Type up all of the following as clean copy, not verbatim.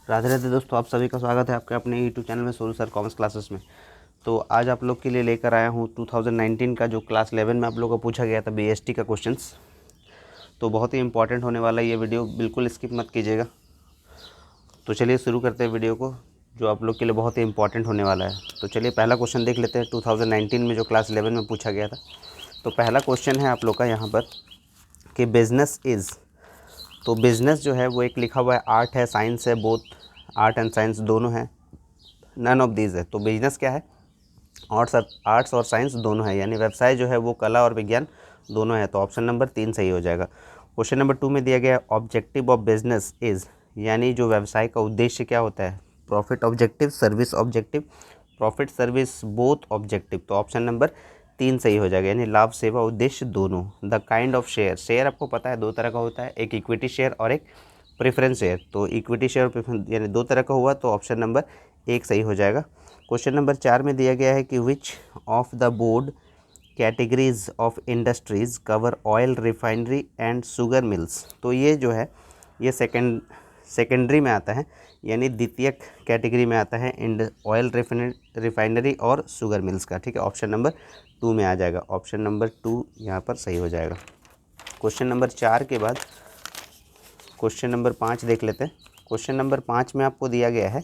राधे राधे दोस्तों, आप सभी का स्वागत है आपके अपने यूट्यूब चैनल में सोनू सर कॉमर्स क्लासेस में। तो आज आप लोग के लिए लेकर आया हूँ 2019 का जो क्लास 11 में आप लोगों को पूछा गया था बीएसटी का क्वेश्चंस। तो बहुत ही इंपॉर्टेंट होने वाला है ये वीडियो, बिल्कुल स्किप मत कीजिएगा। तो चलिए शुरू करते हैं वीडियो को, जो आप लोग के लिए बहुत ही इंपॉर्टेंट होने वाला है। तो चलिए पहला क्वेश्चन देख लेते हैं 2019 में जो क्लास 11 में पूछा गया था। तो पहला क्वेश्चन है आप लोग का यहाँ पर कि बिज़नेस इज़, तो बिज़नेस जो है वो एक लिखा हुआ है आर्ट है साइंस है, बोथ आर्ट एंड साइंस दोनों है, नन ऑफ दीज है। तो बिजनेस क्या है? आर्ट्स और साइंस दोनों है, यानी व्यवसाय जो है वो कला और विज्ञान दोनों है। तो ऑप्शन नंबर 3 सही हो जाएगा। क्वेश्चन नंबर 2 में दिया गया ऑब्जेक्टिव ऑफ बिजनेस इज़, यानी जो व्यवसाय का उद्देश्य क्या होता है? Profit objective, service objective, profit service both objective. तो ऑप्शन नंबर 3 सही हो जाएगा, यानी लाभ सेवा उद्देश्य दोनों। The kind of share, share आपको पता है दो तरह का होता है, एक इक्विटी शेयर और एक प्रेफरेंस शेयर। तो इक्विटी शेयर और प्रेफरेंस यानी दो तरह का हुआ, तो ऑप्शन नंबर 1 सही हो जाएगा। क्वेश्चन नंबर 4 में दिया गया है कि which of the board categories of industries cover oil refinery and sugar mills. तो ये जो है ये सेकेंडरी में आता है, यानी द्वितीयक कैटेगरी में आता है ऑयल रिफाइनरी और शुगर मिल्स का। ठीक है, ऑप्शन नंबर 2 में आ जाएगा। ऑप्शन नंबर 2 यहाँ पर सही हो जाएगा। क्वेश्चन नंबर 4 के बाद क्वेश्चन नंबर 5 देख लेते हैं। क्वेश्चन नंबर 5 में आपको दिया गया है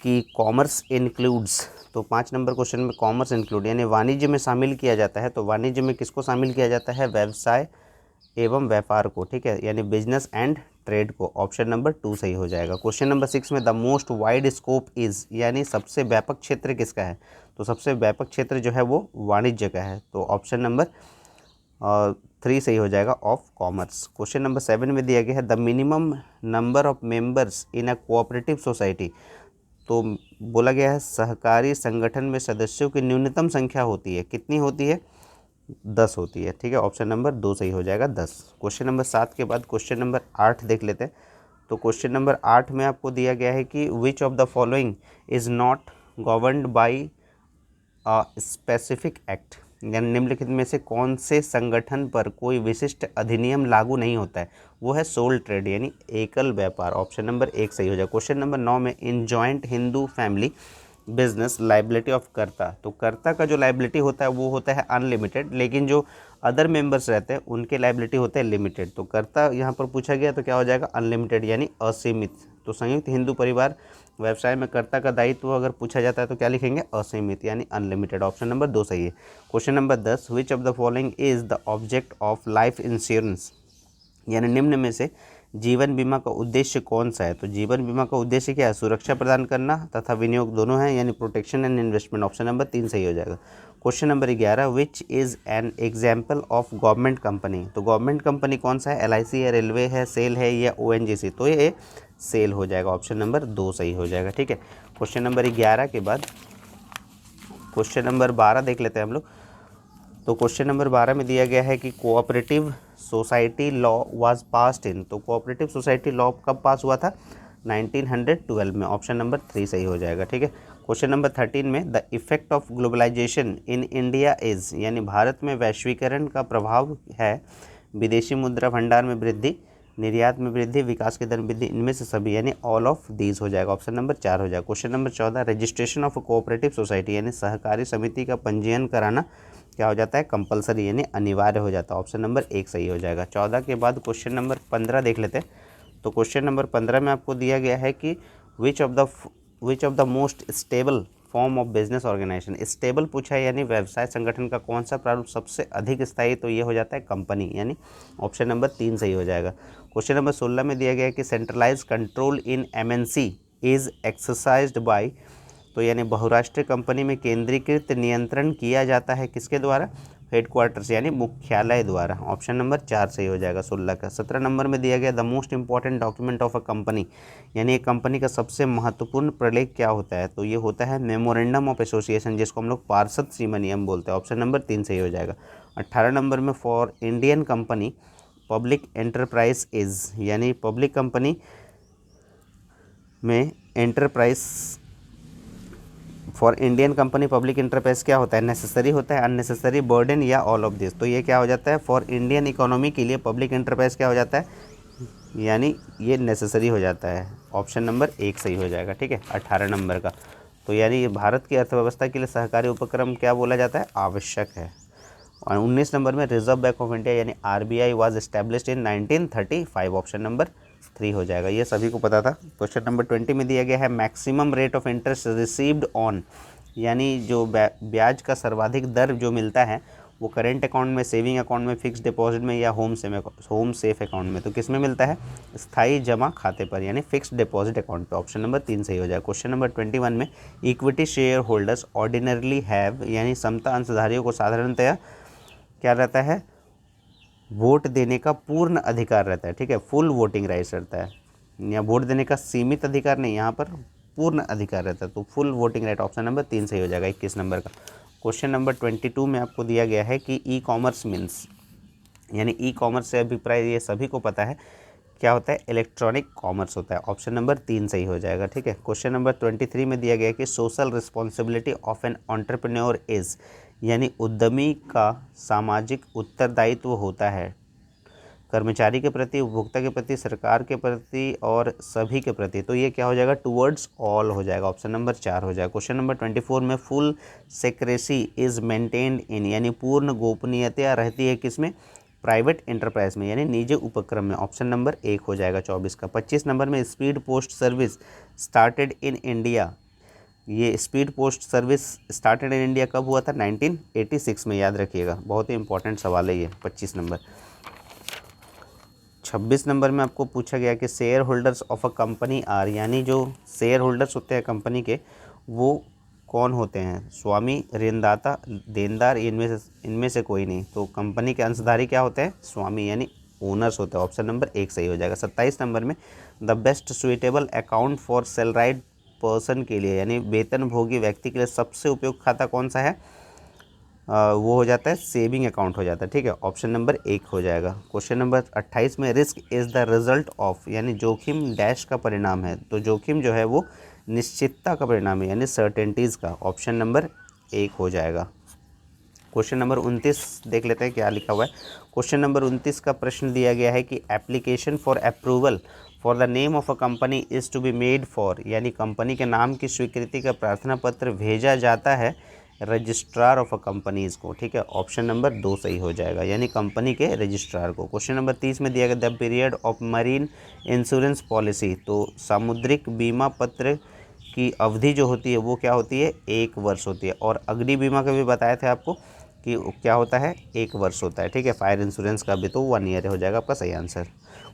कि कॉमर्स इंक्लूड्स, तो 5 नंबर क्वेश्चन में कॉमर्स इंक्लूड यानी वाणिज्य में शामिल किया जाता है। तो वाणिज्य में किसको शामिल किया जाता है? व्यवसाय एवं व्यापार को। ठीक है, यानी बिजनेस एंड ट्रेड को। ऑप्शन नंबर 2 सही हो जाएगा। क्वेश्चन नंबर 6 में the most wide scope is, यानी सबसे व्यापक क्षेत्र किसका है? तो सबसे व्यापक क्षेत्र जो है वो वाणिज्य का है। तो ऑप्शन नंबर 3 सही हो जाएगा ऑफ कॉमर्स। क्वेश्चन नंबर 7 में दिया गया है the minimum number of members in a cooperative society. तो बोला गया है सहकारी संगठन में सदस्यों की न्यूनतम संख्या होती है, कितनी होती है? 10 होती है। ठीक है, ऑप्शन नंबर 2 सही हो जाएगा, 10। क्वेश्चन नंबर 7 के बाद क्वेश्चन नंबर 8 देख लेते हैं। तो क्वेश्चन नंबर 8 में आपको दिया गया है कि which of the following is not governed by specific act, यानी निम्नलिखित में से कौन से संगठन पर कोई विशिष्ट अधिनियम लागू नहीं होता है? वो है सोल ट्रेड, यानी एकल व्यापार। ऑप्शन नंबर 1 सही हो जाएगा। क्वेश्चन नंबर 9 में in joint Hindu family business liability of कर्ता, तो कर्ता का जो लाइबिलिटी होता है वो होता है अनलिमिटेड, लेकिन जो अदर मेंबर्स रहते हैं उनके लाइबिलिटी होते हैं लिमिटेड। तो कर्ता यहाँ पर पूछा गया तो क्या हो जाएगा? अनलिमिटेड यानी असीमित। तो संयुक्त हिंदू परिवार व्यवसाय में कर्ता का दायित्व अगर पूछा जाता है तो क्या लिखेंगे? असीमित यानी अनलिमिटेड। ऑप्शन नंबर 2 सही है। Question number 10 which of the following is the object of life insurance, यानी निम्न में से जीवन बीमा का उद्देश्य कौन सा है? तो जीवन बीमा का उद्देश्य क्या है? सुरक्षा प्रदान करना तथा विनियोग दोनों है, यानी protection and investment. Option number 3 सही हो जाएगा। Question number 11 which is an example of government company, तो गवर्नमेंट कंपनी कौन सा है? एलआईसी है, रेलवे है, सेल है या ओएनजीसी? तो ये सेल हो जाएगा। ऑप्शन नंबर 2 सही हो जाएगा। ठीक है, क्वेश्चन नंबर 11 के बाद क्वेश्चन नंबर 12 देख लेते हैं हम लोग। तो क्वेश्चन नंबर 12 में दिया गया है कि cooperative society law was passed in, तो कोऑपरेटिव सोसाइटी लॉ कब पास हुआ था? 1912 में। ऑप्शन नंबर 3 सही हो जाएगा। ठीक है, क्वेश्चन नंबर 13 में the effect of globalisation in India is, यानी भारत में वैश्वीकरण का प्रभाव है विदेशी मुद्रा भंडार में वृद्धि, निर्यात में वृद्धि, विकास की दर में वृद्धि, इनमें से सभी, यानी ऑल ऑफ दीज हो जाएगा। ऑप्शन नंबर 4 हो जाएगा। Question number 14 registration of cooperative society, यानी सहकारी समिति का पंजीयन कराना क्या हो जाता है? कंपलसरी यानी अनिवार्य हो जाता है। ऑप्शन नंबर 1 सही हो जाएगा। 14 के बाद क्वेश्चन नंबर 15 देख लेते हैं। तो क्वेश्चन नंबर 15 में आपको दिया गया है कि which of the most stable form of business organisation, stable पूछा है, यानी व्यवसाय संगठन का कौन सा प्रारूप सबसे अधिक स्थायी? तो ये हो जाता है कंपनी, यानी ऑप्शन नंबर 3 सही हो जाएगा। क्वेश्चन नंबर 16 में दिया गया है कि centralise control in MNC is exercised by, तो यानी बहुराष्ट्रीय कंपनी में केंद्रीकृत नियंत्रण किया जाता है किसके द्वारा? हेडक्वार्टर्स यानी मुख्यालय द्वारा। ऑप्शन नंबर 4 सही हो जाएगा 16 का। 17 नंबर में दिया गया the most important document of a company, यानी एक कंपनी का सबसे महत्वपूर्ण प्रलेख क्या होता है? तो ये होता है मेमोरेंडम ऑफ एसोसिएशन, जिसको हम लोग पार्षद सीमा नियम बोलते हैं। ऑप्शन नंबर 3 सही हो जाएगा। 18 नंबर में for Indian company public enterprise is, यानी पब्लिक कंपनी में enterprise for Indian company public enterprise क्या होता है? नेसेसरी होता है, अननेसेसरी, बर्डन या ऑल ऑफ दिस? तो ये क्या हो जाता है? फॉर इंडियन इकोनॉमी के लिए पब्लिक इंटरप्राइज क्या हो जाता है? यानी ये नेसेसरी हो जाता है। ऑप्शन नंबर 1 सही हो जाएगा। ठीक है, 18 नंबर का। तो यानी ये भारत की अर्थव्यवस्था के लिए सहकारी उपक्रम क्या बोला जाता है? आवश्यक है। और 19 नंबर में रिजर्व बैंक ऑफ इंडिया यानी RBI was established in 1935। Option number 3 हो जाएगा। ये सभी को पता था। क्वेश्चन नंबर 20 में दिया गया है maximum rate of interest received on, यानी जो ब्याज का सर्वाधिक दर जो मिलता है वो करेंट अकाउंट में, सेविंग अकाउंट में, फिक्स डिपॉजिट में या होम सेफ अकाउंट में। तो किस में मिलता है? स्थायी जमा खाते पर यानी फिक्स डिपॉजिट अकाउंट पे। ऑप्शन नंबर 3 सही हो जाएगा। क्वेश्चन नंबर 21 में equity share holders ordinarily have यानी समता अंशधारियों को साधारणतया क्या रहता है? वोट देने का पूर्ण अधिकार रहता है। ठीक है, फुल वोटिंग राइट्स रहता है। या वोट देने का सीमित अधिकार नहीं, यहाँ पर पूर्ण अधिकार रहता है। तो full voting right option number 3 सही हो जाएगा 21 नंबर का। क्वेश्चन नंबर 22 में आपको दिया गया है कि ई कॉमर्स मीन्स, यानी ई कॉमर्स से अभिप्राय ये सभी को पता है क्या होता है? इलेक्ट्रॉनिक कॉमर्स होता है। ऑप्शन नंबर 3 सही हो जाएगा। ठीक है, क्वेश्चन नंबर 23 में दिया गया है कि social responsibility of an entrepreneur is, यानी उद्यमी का सामाजिक उत्तरदायित्व होता है कर्मचारी के प्रति, उपभोक्ता के प्रति, सरकार के प्रति और सभी के प्रति। तो ये क्या हो जाएगा? टुवर्ड्स ऑल हो जाएगा। ऑप्शन नंबर 4 हो जाएगा। क्वेश्चन नंबर 24 में फुल सेक्रेसी इज मेंटेन्ड इन, यानी पूर्ण गोपनीयता रहती है किसमें? प्राइवेट एंटरप्राइज में यानी निजी उपक्रम में। ऑप्शन नंबर 1 हो जाएगा 24 का। 25 नंबर में speed post service started in India, ये speed post service started in India कब हुआ था? 1986 में। याद रखिएगा, बहुत ही इंपॉर्टेंट सवाल है ये। 25 नंबर। 26 नंबर में आपको पूछा गया कि shareholders of a company are, यानी जो शेयर होल्डर्स होते हैं कंपनी के वो कौन होते हैं? स्वामी, ऋणदाता, देनदार, इनमें से कोई नहीं। तो कंपनी के अंशधारी क्या होते हैं? स्वामी यानी ओनर्स होते हैं। ऑप्शन नंबर 1 सही हो जाएगा। 27 नंबर में the best suitable account for salaried person के लिए, यानी वेतनभोगी व्यक्ति के लिए सबसे उपयुक्त खाता कौन सा है? वो हो जाता है सेविंग अकाउंट हो जाता है। ठीक है, ऑप्शन नंबर 1 हो जाएगा। क्वेश्चन नंबर 28 में risk is the result of, यानी जोखिम डैश का परिणाम है। तो जोखिम जो है वो निश्चितता का परिणाम है यानी सर्टेनिटीज़ का। ऑप्शन नंबर 1 हो जाएगा। क्वेश्चन नंबर 29 देख लेते हैं क्या लिखा हुआ है। क्वेश्चन नंबर 29 का प्रश्न दिया गया है कि application for approval for the name of a company is to be made for, यानी कंपनी के नाम की स्वीकृति का प्रार्थना पत्र भेजा जाता है रजिस्ट्रार ऑफ अ कंपनीज़ को। ठीक है, ऑप्शन नंबर 2 सही हो जाएगा, यानी कंपनी के रजिस्ट्रार को। क्वेश्चन नंबर 30 में दिया गया the period of marine insurance policy, तो सामुद्रिक बीमा पत्र की अवधि जो होती है वो क्या होती है? 1 वर्ष होती है। और अग्नि बीमा का भी बताया था आपको कि क्या होता है? 1 वर्ष होता है। ठीक है, फायर इंश्योरेंस का भी तो 1 ईयर हो जाएगा आपका सही आंसर।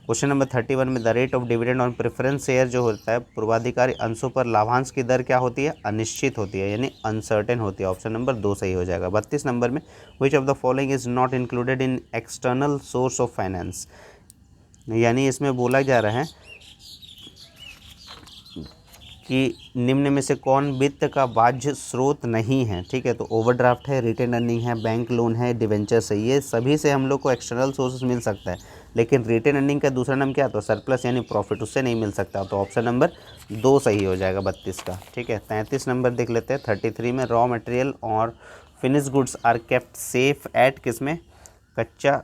क्वेश्चन नंबर 31 में the rate of dividend on preference share जो होता है पूर्वाधिकारी अंशों पर लाभांश की दर क्या होती है? अनिश्चित होती है यानी अनसर्टेन होती है। ऑप्शन नंबर 2 सही हो जाएगा। 32 नंबर में विच of the following is not included in external source of finance, यानी इसमें बोला जा रहा है कि निम्न में से कौन वित्त का बाह्य स्रोत नहीं है। ठीक है, तो ओवरड्राफ्ट है, रिटेन अर्निंग है, बैंक लोन है, डिवेंचर्स है। ये सभी से हम लोग को एक्सटर्नल सोर्सेज मिल सकता है, लेकिन रिटेन अर्निंग का दूसरा नाम क्या? तो सरप्लस यानी प्रॉफिट, उससे नहीं मिल सकता। तो ऑप्शन नंबर 2 सही हो जाएगा 32 का। ठीक है, 33 नंबर देख लेते हैं। 33 में रॉ मटेरियल और finish goods are kept safe at, किसमें? कच्चा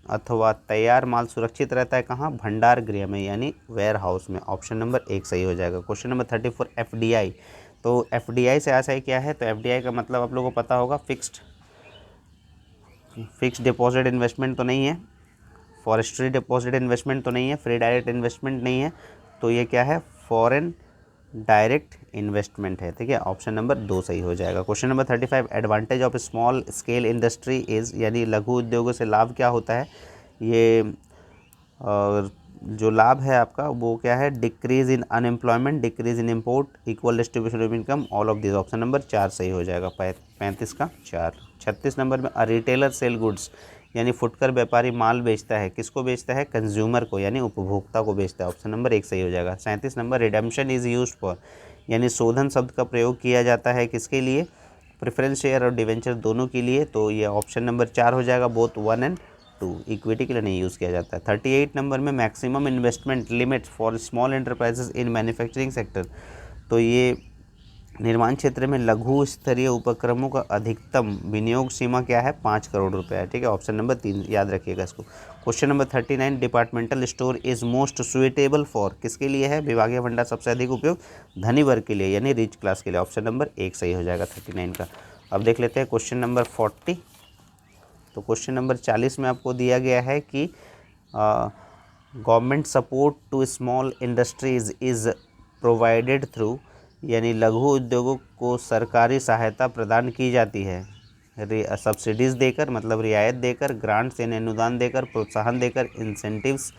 अथवा तैयार माल सुरक्षित रहता है कहाँ? भंडार गृह में यानी वेयर हाउस में। ऑप्शन नंबर 1 सही हो जाएगा। क्वेश्चन नंबर 34 एफडीआई, तो एफडीआई से आशय क्या है? तो एफडीआई का मतलब आप लोगों को पता होगा फिक्स्ड डिपॉजिट इन्वेस्टमेंट तो नहीं है, फॉरेस्ट्री डिपॉजिट इन्वेस्टमेंट तो नहीं है, फ्री डायरेक्ट इन्वेस्टमेंट नहीं है, तो ये क्या है? फॉरेन डायरेक्ट इन्वेस्टमेंट है। ठीक है, ऑप्शन नंबर 2 सही हो जाएगा। Question number 35 advantage of small scale industry is, यानी लघु उद्योगों से लाभ क्या होता है? ये जो लाभ है आपका वो क्या है? Decrease in unemployment, decrease in import, equal distribution of income, all of this. Option number 4 सही हो जाएगा। 35 का 4। 36 नंबर में अ रिटेलर सेल गुड्स, यानी फुटकर व्यापारी माल बेचता है, किसको बेचता है? कंज्यूमर को यानी उपभोक्ता को बेचता है। ऑप्शन नंबर 1 सही हो जाएगा। 37 number redemption is used for, यानी शोधन शब्द का प्रयोग किया जाता है किसके लिए? प्रेफरेंस शेयर और डिवेंचर दोनों के लिए। तो ये ऑप्शन नंबर 4 हो जाएगा, बोथ 1 एंड 2। इक्विटी के लिए नहीं यूज़ किया जाता है। 38 नंबर में maximum investment limit for small enterprises in manufacturing sector, तो ये निर्माण क्षेत्र में लघु स्तरीय उपक्रमों का अधिकतम विनियोग सीमा क्या है? 5 करोड़ रुपए है। ठीक है, ऑप्शन नंबर 3 याद रखिएगा इसको। Question number 39, departmental store is most suitable for, किसके लिए है विभागीय भंडार सबसे अधिक उपयोग, धनी वर्ग के लिए यानी रिच क्लास के लिए। ऑप्शन नंबर 1 सही हो जाएगा 39 का। अब देख लेते हैं क्वेश्चन नंबर 40। तो क्वेश्चन नंबर 40 में आपको दिया गया है कि government support to small industries is provided through, यानी लघु उद्योगों को सरकारी सहायता प्रदान की जाती है सब्सिडीज़ देकर, मतलब रियायत देकर, ग्रांट्स यानी अनुदान देकर, प्रोत्साहन देकर, इंसेंटिव्स,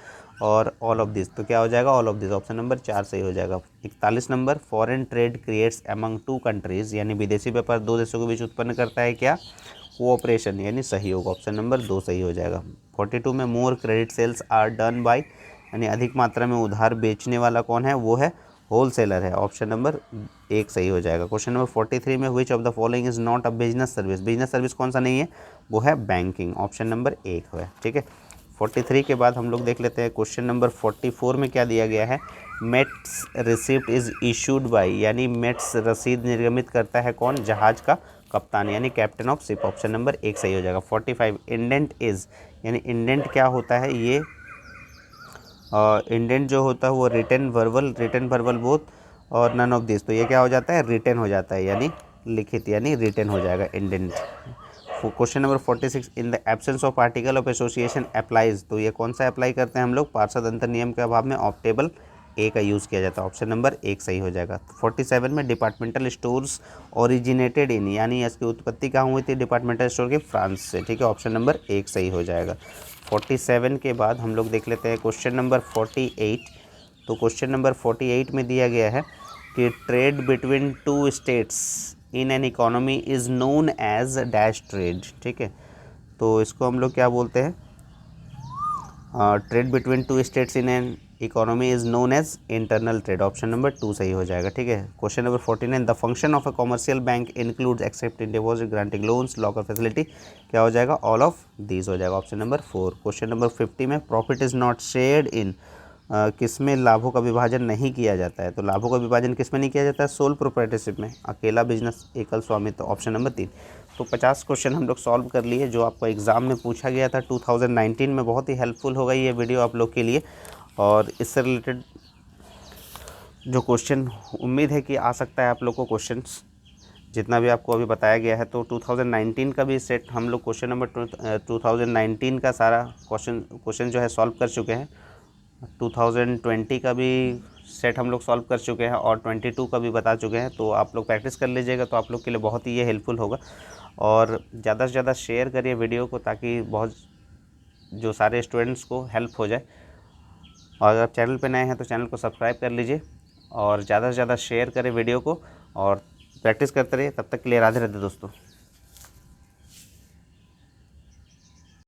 और ऑल ऑफ दिस। तो क्या हो जाएगा all of this, option number 4 सही हो जाएगा। 41 number, foreign trade creates among to countries, यानी विदेशी व्यापार दो देशों के बीच उत्पन्न करता है क्या, कोऑपरेशन यानी सहयोग। ऑप्शन नंबर 2 सही हो जाएगा। 42 में more credit sales are done by, यानी अधिक मात्रा में उधार बेचने वाला कौन है, वो है होलसेलर है। ऑप्शन नंबर 1 सही हो जाएगा। क्वेश्चन नंबर 43 में विच of the following is not a business service, business service कौन सा नहीं है, वो है बैंकिंग। ऑप्शन नंबर 1 है, ठीक है। 43 के बाद हम लोग देख लेते हैं क्वेश्चन नंबर 44 में क्या दिया गया है, mates receipt is issued by, यानी मेट्स रसीद निर्गमित करता है कौन, जहाज का कप्तान यानी captain of ship. Option number 1 सही हो जाएगा। 45 इंडेंट इज, यानी इंडेंट क्या होता है, ये इंडेंट जो होता है वो रिटन वर्बल बोथ और नन ऑफ दिस, तो ये क्या हो जाता है रिटन हो जाता है, यानी लिखित यानी रिटन हो जाएगा indent. Question number 46, in the absence of article of association applies, तो ये कौन सा अप्लाई करते हैं हम लोग, पार्षद अंतर नियम के अभाव में ऑप्टेबल ए का यूज़ किया जाता है। ऑप्शन नंबर 1 सही हो जाएगा। 47 में डिपार्टमेंटल स्टोर्स ओरिजिनेटेड इन, यानी इसकी उत्पत्ति कहाँ हुई थी, डिपार्टमेंटल स्टोर के फ्रांस से, ठीक है। ऑप्शन नंबर 1 सही हो जाएगा। 47 के बाद हम लोग देख लेते हैं क्वेश्चन नंबर 48। तो क्वेश्चन नंबर 48 में दिया गया है कि trade between two states in an economy is known as dash trade, ठीक है। तो इसको हम लोग क्या बोलते हैं, trade between two states in an economy is known as internal trade. Option number 2 सही हो जाएगा, ठीक है। Question number 49, the function of a commercial bank includes except in deposit, granting loans, locker facility, क्या हो जाएगा ऑल ऑफ दीज हो जाएगा। Option number 4। क्वेश्चन नंबर 50 में profit is not shared in, किसमें लाभों का विभाजन नहीं किया जाता है, तो लाभों का विभाजन किसमें नहीं किया जाता है, सोल प्रोप्राइटरशिप में, अकेला बिजनेस, एकल स्वामित्व। Option number 3। तो 50 क्वेश्चन हम लोग सॉल्व कर लिए जो आपको एग्ज़ाम में पूछा गया था 2019 में। बहुत ही हेल्पफुल होगा ये वीडियो आप लोग के लिए, और इससे रिलेटेड जो क्वेश्चन उम्मीद है कि आ सकता है आप लोग को क्वेश्चंस जितना भी आपको अभी बताया गया है। तो 2019 का भी सेट हम लोग क्वेश्चन नंबर 2019 का सारा क्वेश्चन जो है सॉल्व कर चुके हैं। 2020 का भी सेट हम लोग सॉल्व कर चुके हैं और 22 का भी बता चुके हैं। तो आप लोग प्रैक्टिस कर लीजिएगा, तो आप लोग के लिए बहुत ही ये हेल्पफुल होगा। और ज़्यादा से ज़्यादा शेयर करिए वीडियो को, ताकि बहुत जो सारे स्टूडेंट्स को हेल्प हो जाए। और अगर चैनल पे नए हैं तो चैनल को सब्सक्राइब कर लीजिए और ज़्यादा से ज़्यादा शेयर करें वीडियो को, और प्रैक्टिस करते रहिए। तब तक के लिए राधे राधे दोस्तों।